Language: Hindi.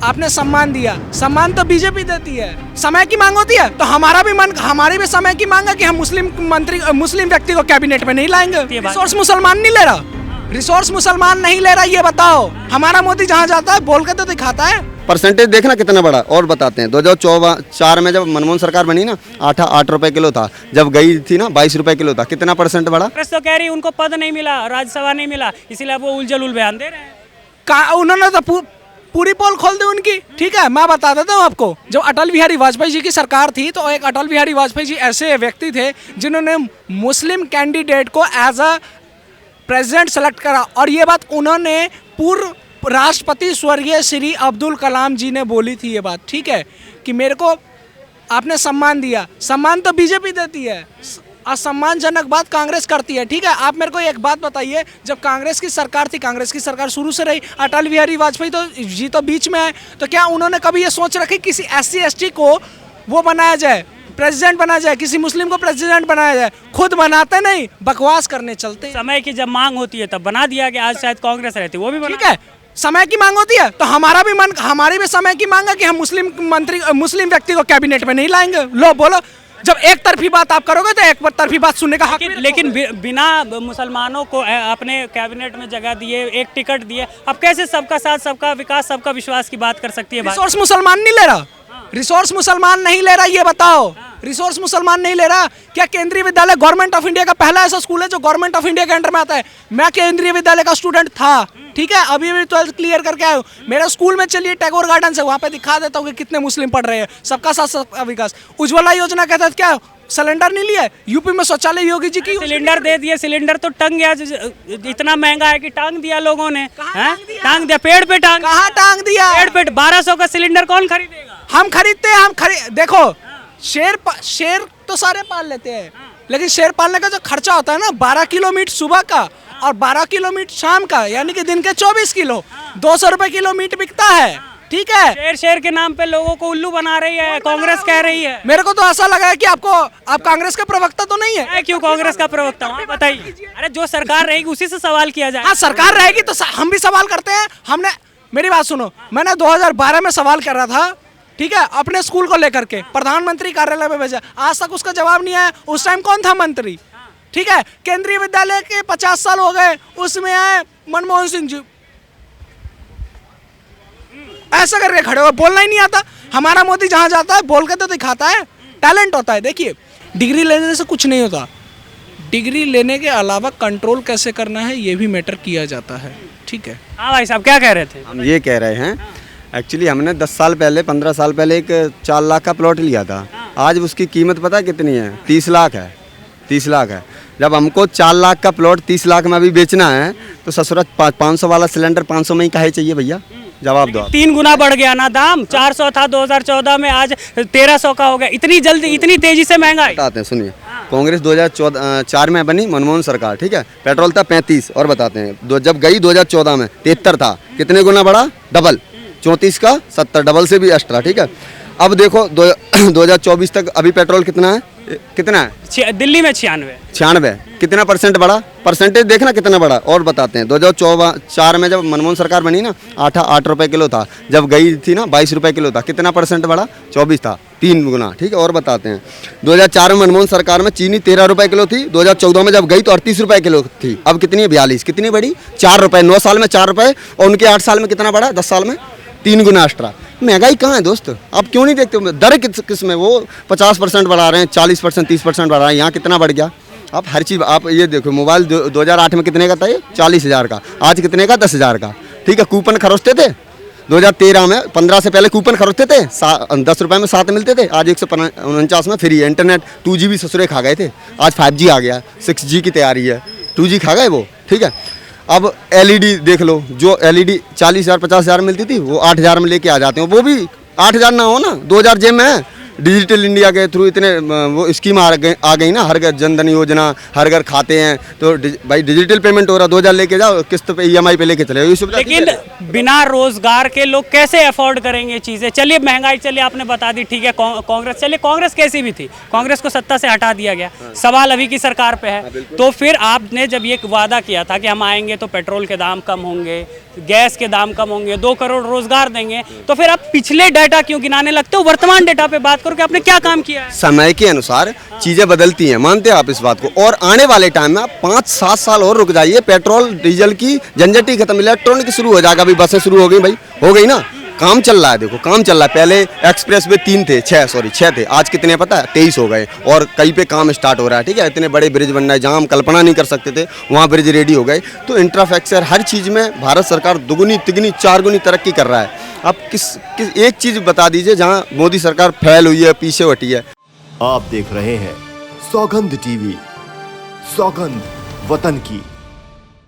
आपने सम्मान दिया, सम्मान तो बीजेपी देती है। समय की मांग होती है तो हमारी भी समय की मांग है कि हम मुस्लिम व्यक्ति को कैबिनेट में नहीं लाएंगे। रिसोर्स मुसलमान नहीं ले रहा, रिसोर्स मुसलमान नहीं ले रहा, ये बताओ। हमारा मोदी जहाँ जाता है बोल के तो दिखाता है। परसेंटेज देखना कितना बड़ा और बताते हैं। 2004 में जब मनमोहन सरकार बनी ना 8 रुपए किलो था, जब गई थी ना 22 रुपए किलो था। कितना परसेंट बढ़ा? कांग्रेस तो कह रही उनको पद नहीं मिला, राज्यसभा नहीं मिला, इसीलिए वो उलझुल बयान दे रहे हैं। उन्होंने तो पूरी पोल खोल दी उनकी। ठीक है, मैं बता देता हूँ आपको। जब अटल बिहारी वाजपेयी जी की सरकार थी तो एक अटल बिहारी वाजपेयी जी ऐसे व्यक्ति थे जिन्होंने मुस्लिम कैंडिडेट को एज अ प्रेसिडेंट सेलेक्ट करा, और ये बात उन्होंने पूर्व राष्ट्रपति स्वर्गीय श्री अब्दुल कलाम जी ने बोली थी ये बात। ठीक है, कि मेरे को आपने सम्मान दिया, सम्मान तो बीजेपी देती है, असम्मानजनक बात कांग्रेस करती है। ठीक है, आप मेरे को एक बात बताइए, जब कांग्रेस की सरकार थी, कांग्रेस की सरकार शुरू से रही, अटल बिहारी वाजपेयी जी तो बीच में आए, तो क्या उन्होंने कभी ये सोच रखी किसी SC ST को वो बनाया जाए, प्रेसिडेंट बनाया जाए, किसी मुस्लिम को प्रेसिडेंट बनाया जाए? खुद बनाते नहीं, बकवास करने चलते। समय की जब मांग होती है तब बना दिया गया, आज शायद कांग्रेस रहती वो भी बना। ठीक है, समय की मांग होती है तो हमारी भी समय की मांग है कि हम मुस्लिम व्यक्ति को कैबिनेट में नहीं लाएंगे। लो बोलो, जब एक तरफी बात आप करोगे तो एक तरफी बात सुनने का हक। लेकिन बिना मुसलमानों को अपने कैबिनेट में जगह दिए, एक टिकट दिए, अब कैसे सबका साथ, सबका विकास, सबका विश्वास की बात कर सकती है? रिसोर्स मुसलमान नहीं ले रहा, रिसोर्स मुसलमान नहीं ले रहा, ये बताओ। रिसोर्स मुसलमान नहीं ले रहा। क्या केंद्रीय विद्यालय गवर्नमेंट ऑफ इंडिया का पहला ऐसा स्कूल है जो गवर्नमेंट ऑफ इंडिया के अंडर में आता है? मैं केंद्रीय विद्यालय का स्टूडेंट था। ठीक है, अभी 12th क्लियर करके आया हूँ। मेरे स्कूल में चलिए टैगोर गार्डन से, वहाँ पे दिखा देता हूँ कि कितने मुस्लिम पढ़ रहे हैं। सबका साथ सबका विकास। उज्ज्वला योजना के तहत क्या सिलेंडर नहीं लिया? यूपी में शौचालय योगी जी की सिलेंडर दे दिए, सिलेंडर तो टंग गया, इतना महंगा है कि टांग दिया लोगों ने। टांग दिया, पेड़ पे टांग। कहाँ टांग दिया? पेड़ पे 1200 का सिलेंडर कौन खरीदेगा? हम खरीदते हैं, देखो शेर तो सारे पाल लेते हैं, लेकिन शेर पालने का जो खर्चा होता है ना, 12 किलो मीट सुबह का और 12 किलो मीट शाम का, यानी कि दिन के 24 किलो, 200 रुपए किलो मीट बिकता है। ठीक है, शेर के नाम पे लोगों को उल्लू बना रही है कांग्रेस, कह रही है। मेरे को तो ऐसा लगा है कि आप कांग्रेस के प्रवक्ता तो नहीं है। क्यों कांग्रेस का प्रवक्ता हूँ, बताइए। अरे जो सरकार रहेगी उसी से सवाल किया जाए। हाँ, सरकार रहेगी तो हम भी सवाल करते हैं। मेरी बात सुनो, मैंने 2012 में सवाल कर रहा था, ठीक है, अपने स्कूल को लेकर के प्रधानमंत्री कार्यालय में भेजा, आज तक उसका जवाब नहीं आया। उस टाइम कौन था मंत्री? ठीक है, केंद्रीय विद्यालय के 50 साल हो गए, उसमें आए मनमोहन सिंह जी, ऐसा करके खड़े हो, बोलना ही नहीं आता। हमारा मोदी जहां जाता है बोल के तो दिखाता है, टैलेंट होता है। देखिए, डिग्री लेने से कुछ नहीं होता, डिग्री लेने के अलावा कंट्रोल कैसे करना है ये भी मैटर किया जाता है। ठीक है। हाँ भाई साहब, क्या कह रहे थे? हम ये कह रहे हैं, एक्चुअली हमने 10 साल पहले 15 साल पहले एक 4 लाख का प्लॉट लिया था। आज उसकी कीमत पता है कितनी है? 30 लाख है। 30 लाख है। जब हमको 4 लाख का प्लॉट 30 लाख में अभी बेचना है तो ससुरा 500 वाला सिलेंडर 500 में ही काहे चाहिए भैया? जवाब दो। 3 गुना बढ़ गया ना दाम। 400 था 2014 में, आज 1300 का हो गया। इतनी जल्दी, इतनी तेजी से महंगाई। बताते हैं, सुनिए। कांग्रेस 2004 में बनी, मनमोहन सरकार। ठीक है, पेट्रोल था 35। और बताते हैं, जब गई 2014 में 73 था। कितने गुना बढ़ा? डबल। 34 का 70, डबल से भी एक्स्ट्रा। ठीक है, अब देखो 2024 तक अभी पेट्रोल कितना है? कितना है? दिल्ली में 96। कितना परसेंट बढ़ा? परसेंटेज देखना कितना बढ़ा और बताते हैं। 2004 में जब मनमोहन सरकार बनी ना 8 रुपए किलो था, जब गई थी ना 22 रुपए किलो था। कितना परसेंट बढ़ा? 24 था, 3 गुना। ठीक है, और बताते हैं 2004 में मनमोहन सरकार में चीनी 13 रुपए किलो थी, 2014 में जब गई तो 38 रुपए किलो थी। अब कितनी है? 42। कितनी बढ़ी? 4 रुपए। 9 साल में 4 रुपए, और उनके 8 साल में कितना बढ़ा? 10 साल में 3 गुना एक्स्ट्रा। महंगाई कहाँ है दोस्त? आप क्यों नहीं देखते? दर किस में? वो 50% बढ़ा रहे हैं, 40%, 30% बढ़ा रहे हैं। यहाँ कितना बढ़ गया? आप हर चीज़, आप ये देखो, मोबाइल 2008 में कितने का था? ये 40,000 का। आज कितने का? 10,000 का। ठीक है, कूपन खरोचते थे 2013 में, 15 से पहले कूपन खरोचते थे, 10 रुपये में 7 मिलते थे। आज 149 में फ्री है। इंटरनेट 2GB ससुरे खा गए थे, आज 5G आ गया, 6G की तैयारी है, 2G खा गए वो। ठीक है, अब LED देख लो, जो LED 40,000 50,000 मिलती थी वो 8,000 में लेके आ जाते हैं। वो भी 8,000 ना हो ना, 2,000 जेब में है। डिजिटल इंडिया के थ्रू इतने वो स्कीम आ गई ना, हर घर जनधन योजना, हर घर खाते हैं, तो भाई डिजिटल पेमेंट हो रहा, 2,000 लेके जाओ, किस्त पे EMI पे लेके चले। लेकिन बिना रोजगार के लोग कैसे अफोर्ड करेंगे चीजें? चलिए महंगाई, चलिए आपने बता दी, ठीक है। कांग्रेस, चलिए कांग्रेस कैसी भी थी, कांग्रेस को सत्ता से हटा दिया गया। सवाल अभी की सरकार पे है। तो फिर आपने जब ये वादा किया था कि हम आएंगे तो पेट्रोल के दाम कम होंगे, गैस के दाम कम होंगे, 2 करोड़ रोजगार देंगे, तो फिर आप पिछले डाटा क्यों गिनाने लगते हो? वर्तमान डाटा पे बात करो कि आपने क्या काम किया है। समय के अनुसार चीजें बदलती हैं, मानते हैं आप इस बात को। और आने वाले टाइम में आप 5-7 साल और रुक जाइए, पेट्रोल डीजल की झंझट ही खत्म, इलेक्ट्रॉनिक शुरू हो जाएगा। अभी बसें शुरू हो गई भाई, हो गई ना, काम चल रहा है, देखो काम चल रहा है। पहले एक्सप्रेस वे 6 थे, आज कितने पता है? 23 हो गए। और कहीं पे काम स्टार्ट हो रहा है, ठीक है। इतने बड़े ब्रिज बन रहे हैं जहाँ हम कल्पना नहीं कर सकते थे, वहाँ ब्रिज रेडी हो गए। तो इंफ्रास्ट्रक्चर हर चीज़ में भारत सरकार दुगुनी तिगुनी 4 गुनी तरक्की कर रहा है। आप किस एक चीज़ बता दीजिए जहाँ मोदी सरकार फेल हुई है, पीछे हटी है। आप देख रहे हैं सौगंध टीवी, सौगंध वतन की।